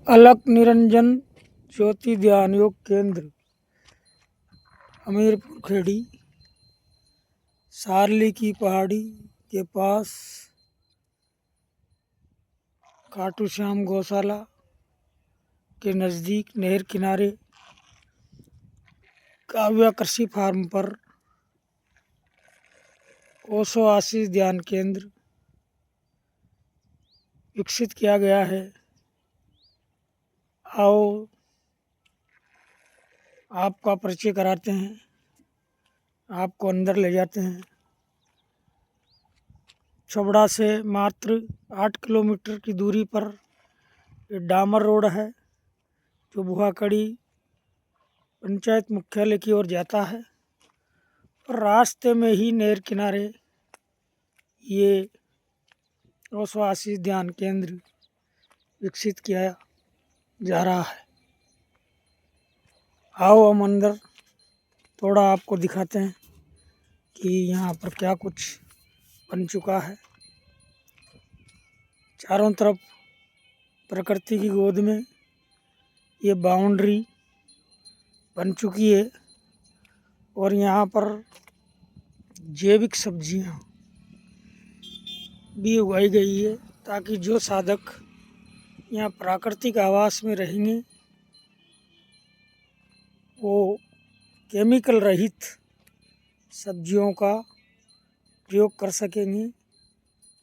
अलक निरंजन ज्योति ध्यान योग केंद्र हमीरपुर खेड़ी सारली की पहाड़ी के पास खाटू श्याम गौशाला के नज़दीक नहर किनारे काव्या कृषि फार्म पर ओशो आशीष ध्यान केंद्र विकसित किया गया है। आओ आपका परिचय कराते हैं, आपको अंदर ले जाते हैं। छबड़ा से मात्र 8 किलोमीटर की दूरी पर ये डामर रोड है जो बुहाकड़ी पंचायत मुख्यालय की ओर जाता है। और रास्ते में ही नहर किनारे ये ओशो आशीष ध्यान केंद्र विकसित किया जा रहा है। आओ हम अंदर थोड़ा आपको दिखाते हैं कि यहाँ पर क्या कुछ बन चुका है। चारों तरफ प्रकृति की गोद में ये बाउंड्री बन चुकी है और यहाँ पर जैविक सब्जियाँ भी उगाई गई है ताकि जो साधक यहाँ प्राकृतिक आवास में रहेंगे वो केमिकल रहित सब्जियों का प्रयोग कर सकेंगे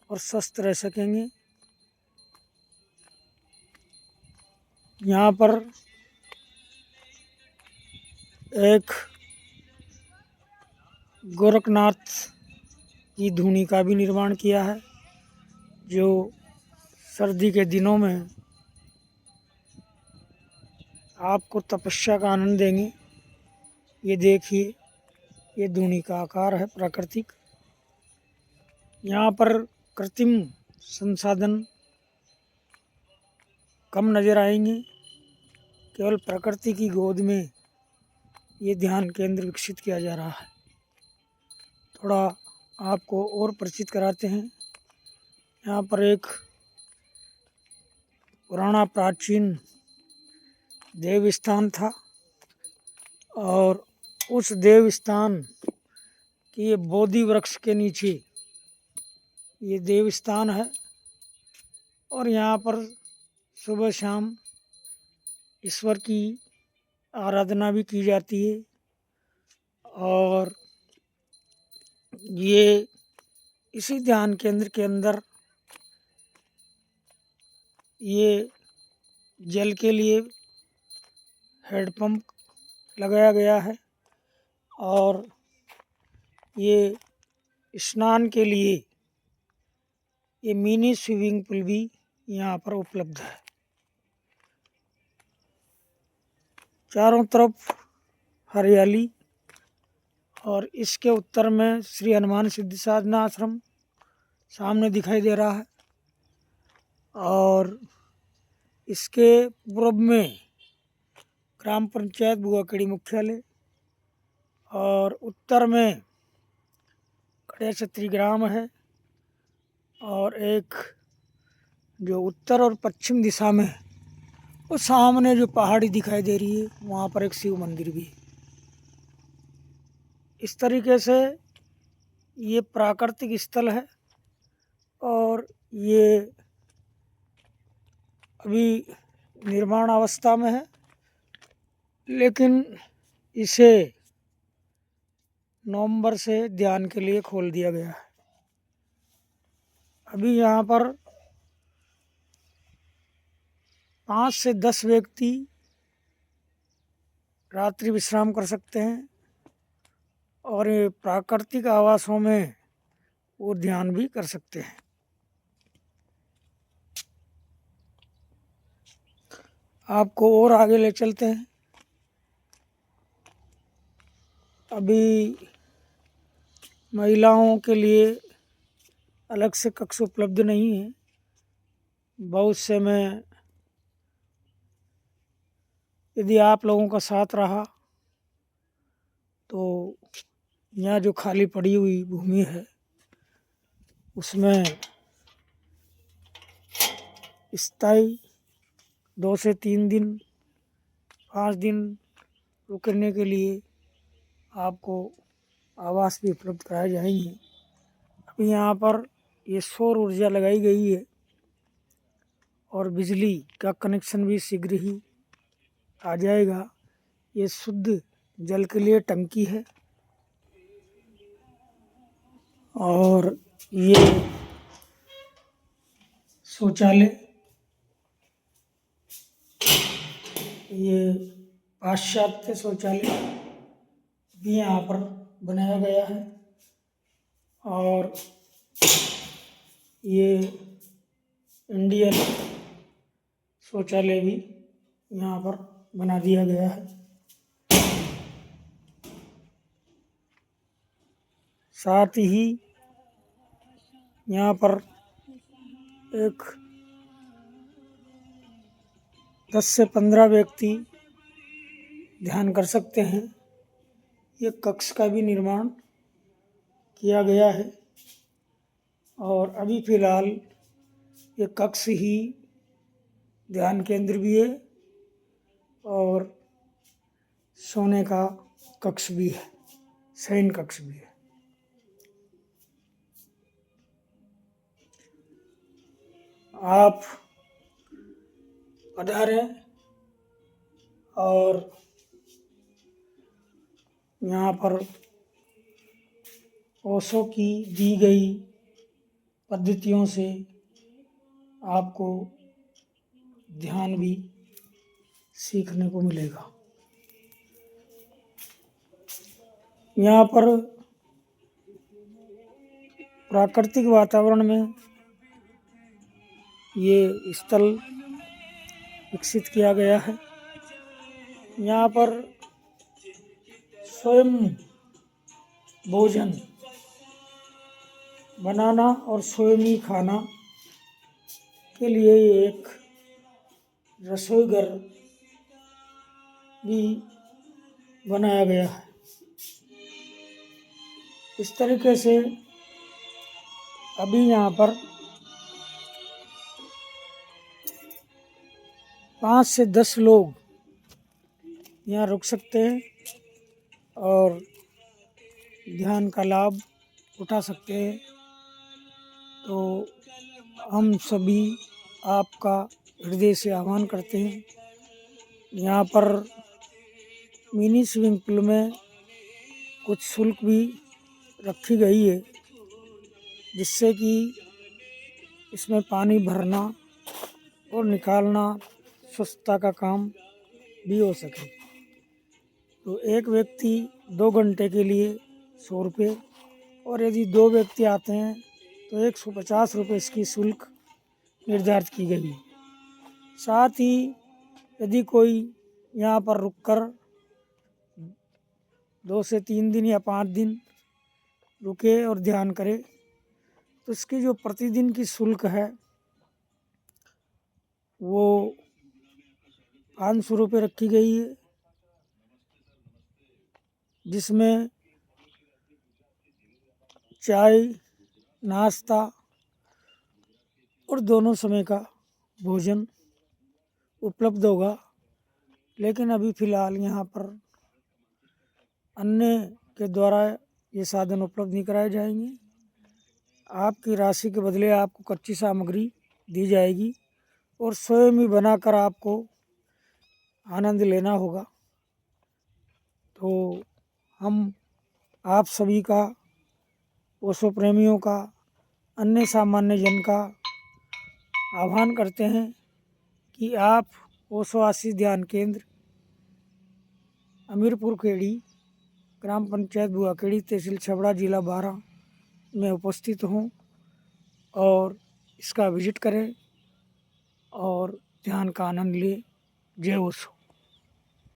और स्वस्थ रह सकेंगे। यहाँ पर एक गोरखनाथ की धूनी का भी निर्माण किया है जो सर्दी के दिनों में आपको तपस्या का आनंद देंगे। ये देखिए, ये धूनी का आकार है प्राकृतिक। यहाँ पर कृत्रिम संसाधन कम नज़र आएंगे, केवल प्रकृति की गोद में ये ध्यान केंद्र विकसित किया जा रहा है। थोड़ा आपको और परिचित कराते हैं। यहाँ पर एक पुराना प्राचीन देव स्थान था और उस देव स्थान की ये बोधि वृक्ष के नीचे ये देव स्थान है और यहाँ पर सुबह शाम ईश्वर की आराधना भी की जाती है। और ये इसी ध्यान केंद्र के अंदर ये जल के लिए हैंडपम्प लगाया गया है और ये स्नान के लिए ये मिनी स्विमिंग पूल भी यहाँ पर उपलब्ध है। चारों तरफ हरियाली और इसके उत्तर में श्री हनुमान सिद्धि साधना आश्रम सामने दिखाई दे रहा है और इसके पूर्व में ग्राम पंचायत बुआकड़ी मुख्यालय और उत्तर में कड़िया छत्री ग्राम है और एक जो उत्तर और पश्चिम दिशा में वो सामने जो पहाड़ी दिखाई दे रही है वहाँ पर एक शिव मंदिर भी है। इस तरीके से ये प्राकृतिक स्थल है और ये अभी निर्माण अवस्था में है, लेकिन इसे नवंबर से ध्यान के लिए खोल दिया गया है। अभी यहाँ पर 5 से 10 व्यक्ति रात्रि विश्राम कर सकते हैं और ये प्राकृतिक आवासों में वो ध्यान भी कर सकते हैं। आपको और आगे ले चलते हैं। अभी महिलाओं के लिए अलग से कक्ष उपलब्ध नहीं है। बहुत से में यदि आप लोगों का साथ रहा तो यहाँ जो खाली पड़ी हुई भूमि है उसमें स्थायी 2 से 3 दिन 5 दिन रुकने के लिए आपको आवास भी उपलब्ध कराए जाएंगे। अभी यहाँ पर ये सौर ऊर्जा लगाई गई है और बिजली का कनेक्शन भी शीघ्र ही आ जाएगा। ये शुद्ध जल के लिए टंकी है और ये शौचालय, ये पाश्चात्य शौचालय भी यहाँ पर बनाया गया है और ये इंडियन शौचालय भी यहाँ पर बना दिया गया है। साथ ही यहाँ पर एक 10 से 15 व्यक्ति ध्यान कर सकते हैं। ये कक्ष का भी निर्माण किया गया है और अभी फ़िलहाल ये कक्ष ही ध्यान केंद्र भी है और सोने का कक्ष भी है, शयन कक्ष भी है। आप पधारें और यहाँ पर ओशो की दी गई पद्धतियों से आपको ध्यान भी सीखने को मिलेगा। यहाँ पर प्राकृतिक वातावरण में ये स्थल विकसित किया गया है। यहाँ पर स्वयं भोजन बनाना और स्वयं ही खाना के लिए एक रसोई घर भी बनाया गया है। इस तरीके से अभी यहाँ पर 5 से 10 लोग यहाँ रुक सकते हैं और ध्यान का लाभ उठा सकते हैं। तो हम सभी आपका हृदय से आह्वान करते हैं। यहाँ पर मिनी स्विमिंग पूल में कुछ शुल्क भी रखी गई है जिससे कि इसमें पानी भरना और निकालना स्वच्छता का काम भी हो सके। तो एक व्यक्ति 2 घंटे के लिए 100 रुपये और यदि 2 व्यक्ति आते हैं तो 150 रुपये इसकी शुल्क निर्धारित की गई है। साथ ही यदि कोई यहाँ पर रुककर 2 से 3 दिन या 5 दिन रुके और ध्यान करे तो इसकी जो प्रतिदिन की शुल्क है वो 500 रुपये रखी गई है, जिसमें चाय, नाश्ता और दोनों समय का भोजन उपलब्ध होगा। लेकिन अभी फ़िलहाल यहाँ पर अन्य के द्वारा ये साधन उपलब्ध नहीं कराए जाएंगे। आपकी राशि के बदले आपको कच्ची सामग्री दी जाएगी और स्वयं ही बनाकर आपको आनंद लेना होगा। तो हम आप सभी का, ओशो प्रेमियों का, अन्य सामान्य जन का आह्वान करते हैं कि आप ओशो आशीष ध्यान केंद्र, अमीरपुर खेड़ी, ग्राम पंचायत बुआखेड़ी, तहसील छबड़ा, जिला 12 में उपस्थित हों और इसका विजिट करें और ध्यान का आनंद लें। जय ओशो।